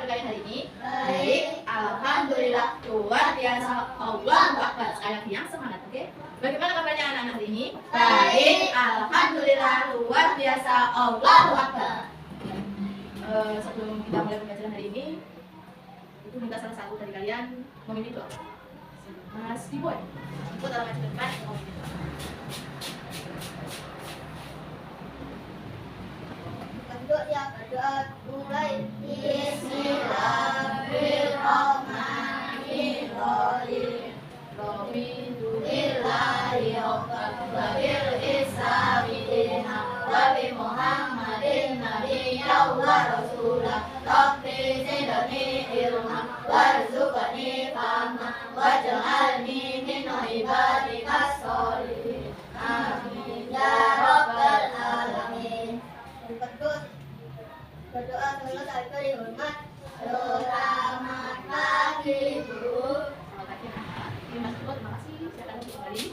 kalian hari ini? Baik, alhamdulillah, luar biasa. Allahu Akbar. Sekali lagi yang semangat, oke? Bagaimana kabarnya anak-anak hari ini? Baik, alhamdulillah, luar biasa. Allahu Akbar. Sebelum kita mulai pembelajaran hari ini, itu minta salah satu dari kalian memimpin doa. Mas Diboy, ikut dalam maju ke depan. Berdoa mulai. Bismillahirrahmanirrahim. Alhamdulillahi rabbil alamin. Wa bi Muhammadin nabiyyan wa rasulah. Rabbi zidni ilma warzuqni fahma waj'alni min ibadikas sholihin. Amin ya rabbal alamin. Berdoa selesai beri hormat. Selamat pagi Bu. Selamat pagi anak-anak. Mas Diboy, terima kasih. Silakan duduk kembali.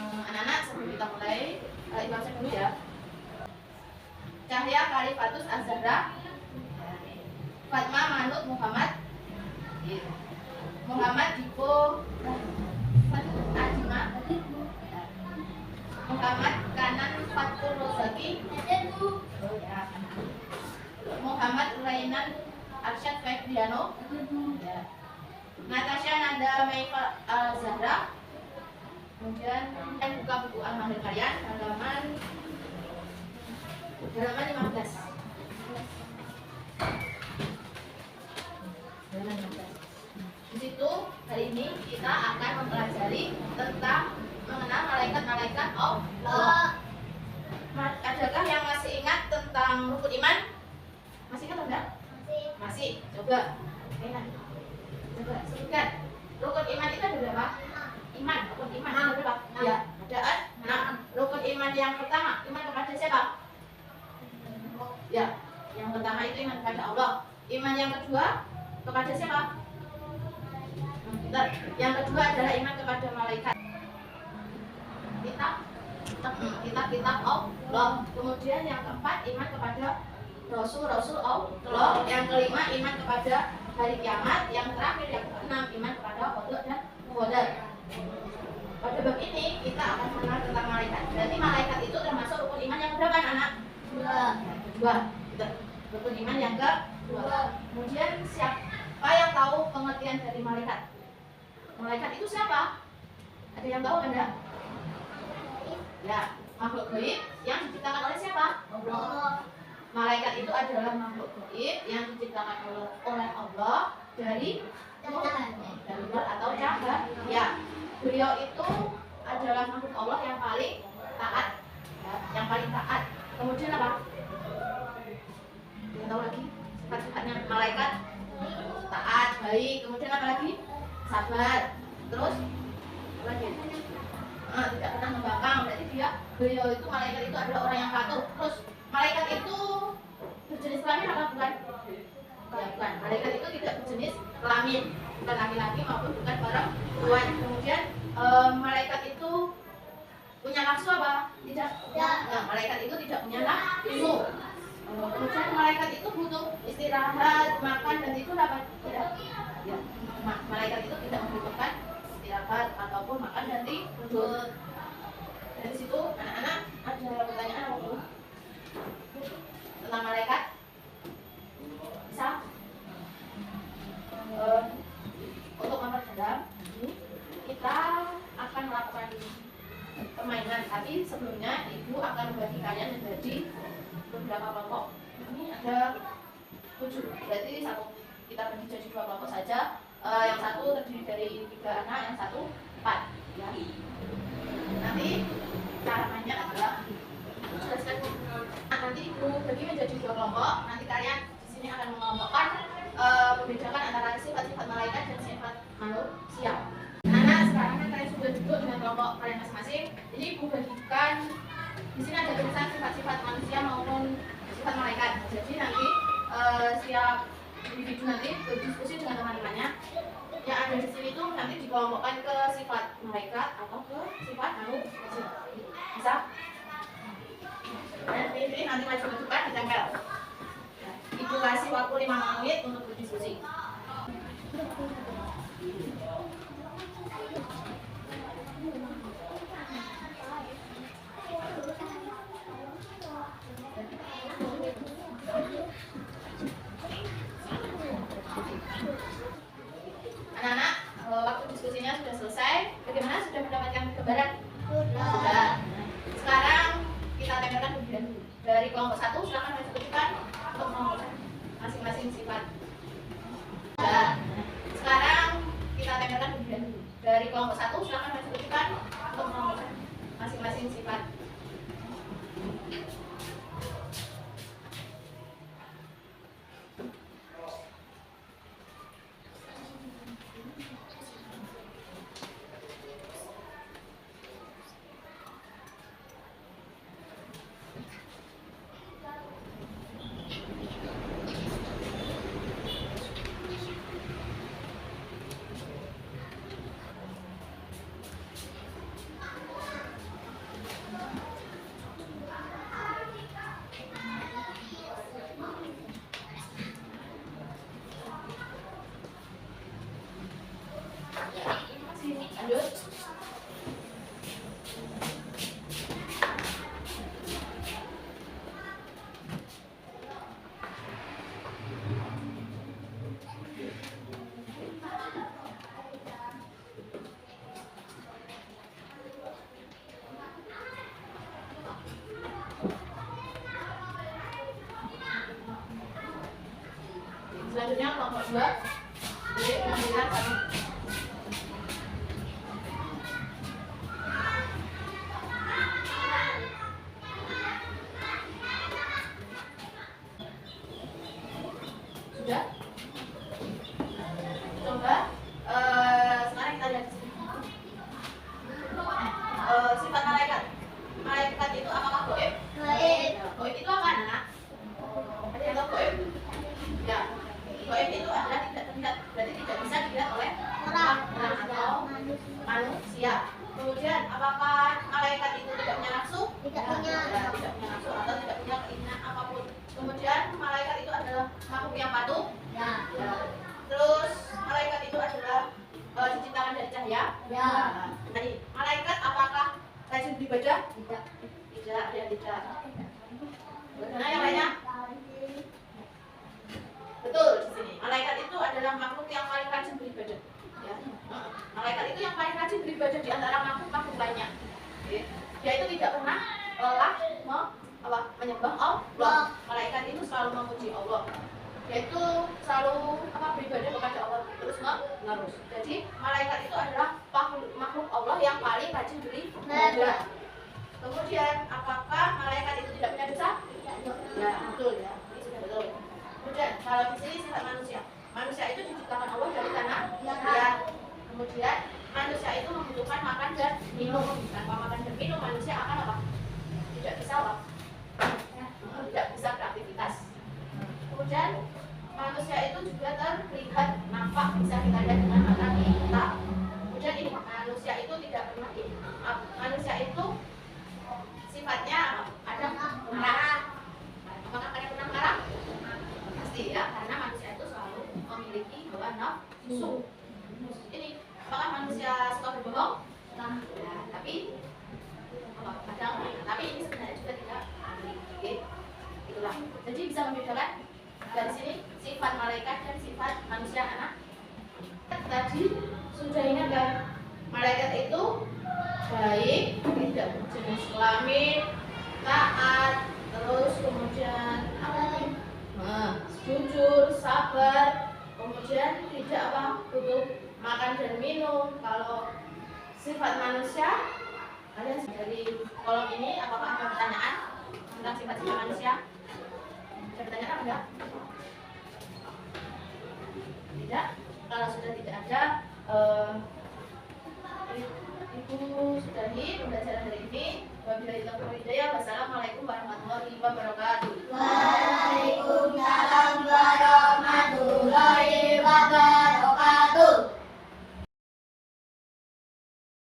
Anak-anak, sebelum kita mulai, ibu absen dulu ya. Cahya Khalifatus Az-Zahra, Fatma Manut Muhammad, Muhammad Dipo Ajima, Muhammad Kanan Fatul Rozaki, Muhammad Rainan Arsyad Febriano, Natasha Nanda Maifa Al-Zahra. Kemudian yang buka buku Al-Mahir kalian halaman 15. Di situ hari ini kita akan mempelajari tentang mengenal malaikat-malaikat Allah. Adakah yang masih ingat tentang rukun iman? Masih ingat enggak? Masih. Coba. Coba sebutkan. Rukun iman itu ada berapa? Rukun iman ada berapa? Ya, ada 6. Rukun iman yang pertama, iman kepada siapa? Ya, yang pertama itu iman kepada Allah. Iman yang kedua kepada siapa? Bentar. Yang kedua adalah iman kepada malaikat. Kitab Allah. Kemudian yang keempat iman kepada Rasul Allah. Yang kelima iman kepada hari kiamat. Yang terakhir yang keenam iman kepada qada dan qadar. Pada bab ini kita akan mengenal tentang malaikat. Berarti malaikat itu termasuk rukun iman yang berapa anak? Dua. Rukun iman yang kedua. Kemudian siapa yang tahu pengertian dari malaikat? Malaikat itu siapa? Ada yang tahu enggak? Ya, makhluk gaib yang diciptakan oleh siapa? Allah. Malaikat itu adalah makhluk gaib yang diciptakan oleh Allah dari luar atau cahaya. Beliau itu adalah makhluk Allah yang paling taat, ya, yang paling taat. Kemudian apa? Yang tahu lagi sifat-sifatnya malaikat? Taat, baik. Kemudian apa lagi? Sabar. Terus apa lagi? Tidak pernah membangkang. Berarti beliau itu malaikat itu adalah orang yang patuh. Terus malaikat itu berjenis kelamin apa bukan? Ya, bukan. Malaikat itu tidak berjenis kelamin, bukan laki-laki maupun bukan perempuan. Kemudian malaikat itu punya nafsu apa? Tidak. Nah, malaikat itu tidak punya nafsu. Kemudian malaikat itu butuh istirahat, makan dan itu apa? Tidak. Ya. Malaikat itu tidak membutuhkan istirahat ataupun makan dan tidur. Dari situ anak-anak ada pertanyaan apa bu? Tentang malaikat? Bisa? Untuk memperdalam kita akan melakukan permainan, tapi sebelumnya ibu akan membagi kalian menjadi beberapa kelompok. Ini ada 7, berarti kita bagi jadi 2 kelompok saja. Yang satu terdiri dari 3 anak, yang satu 4 ya. Nanti cara mainnya adalah nanti ibu bagi menjadi 2 kelompok. Nanti kalian di sini akan mengelompokkan membedakan antara sifat-sifat malaikat dan sifat manusia. Nah, sekarang kan kalian sudah duduk dengan kelompok kalian masing-masing. Jadi ibu bagikan di sini ada tulisan sifat-sifat manusia maupun sifat malaikat. Jadi nanti setiap individu nanti berdiskusi dengan teman-temannya. Yang ada di sini itu nanti dikelompokkan ke sifat malaikat atau ke sifat manusia. Bisa? Dan ini nanti maju ke depan ditempel. Ibu kasih waktu 5 menit untuk berdiskusi. Anak-anak, waktu diskusinya sudah selesai. Bagaimana, sudah mendapatkan gambaran? Sudah. Sekarang kita tempelkan kemudian dari kelompok 1, silakan disebutkan untuk menemukan masing-masing sifat. Sudah. Sekarang kita tempelkan kemudian dari kelompok 1, silakan disebutkan untuk menemukan masing-masing sifat. Lanjut. Selanjutnya kelompok 2. Jadi kemudian kami sudah. Coba sekarang kita lihat sifat malaikat. Malaikat itu apakah goib? Goib. Goib itu apa, anak? Ada yang tahu goib? Ya. Goib itu adalah tidak terlihat, berarti tidak bisa dilihat oleh orang atau manusia. Kemudian apakah malaikat itu tidak punya nafsu? Tidak punya. Ya, tidak punya nafsu atau tidak punya keinginan apapun. Kemudian malaikat itu adalah makhluk yang patuh. Ya. Ya. Terus malaikat itu adalah diciptakan dari cahaya. Ya. Tadi malaikat apakah rajin beribadah? Tidak. Tidak, dia tidak. Bagaimana yang lainnya? Betul di sini. Malaikat itu adalah makhluk yang paling rajin beribadah. Ya. Malaikat itu yang paling rajin beribadah di antara makhluk-makhluk lainnya. Oke. Dia itu tidak pernah lelah menyembah Allah. Malaikat itu selalu memuji Allah. Dia itu selalu beribadah kepada Allah terus menerus. Jadi malaikat itu adalah makhluk Allah yang paling rajin beribadah. Kemudian apakah malaikat itu tidak punya dosa? Ya, betul ya. Ini sudah betul. Kemudian kalau di sini sifat manusia. Manusia itu diciptakan Allah dari tanah liat. Kemudian manusia itu membutuhkan makan dan minum. Tanpa makan dan minum manusia akan apa? Tidak bisa apa? Tidak bisa beraktivitas. Kemudian manusia itu juga terlihat, nampak, bisa kita lihat dengan mata kita. Kemudian ini manusia itu tidak pernah manusia itu sifatnya ada marah. Apakah ada pernah marah? Pasti ya, karena manusia itu selalu memiliki hawa nafsu. Ini apakah manusia suka berbohong? Ya, tapi kadang, tapi ini sebenarnya juga tidak. Oke, itulah. Jadi bisa membedakan dari sini sifat malaikat dan sifat manusia, anak. Tadi sudah ingat kan? Malaikat itu baik, tidak jenis kelamin, taat, terus kemudian jujur, sabar, kemudian tidak butuh makan dan minum. Kalau sifat manusia, kalian dari kolom ini apakah ada pertanyaan tentang sifat-sifat manusia? Ada pertanyaan apa enggak? Tidak. Kalau sudah tidak ada, Ibu sudahi pembelajaran hari ini. Wabillahi taufiq wal hidayah. Wassalamualaikum warahmatullahi wabarakatuh. Waalaikumsalam warahmatullahi wabarakatuh.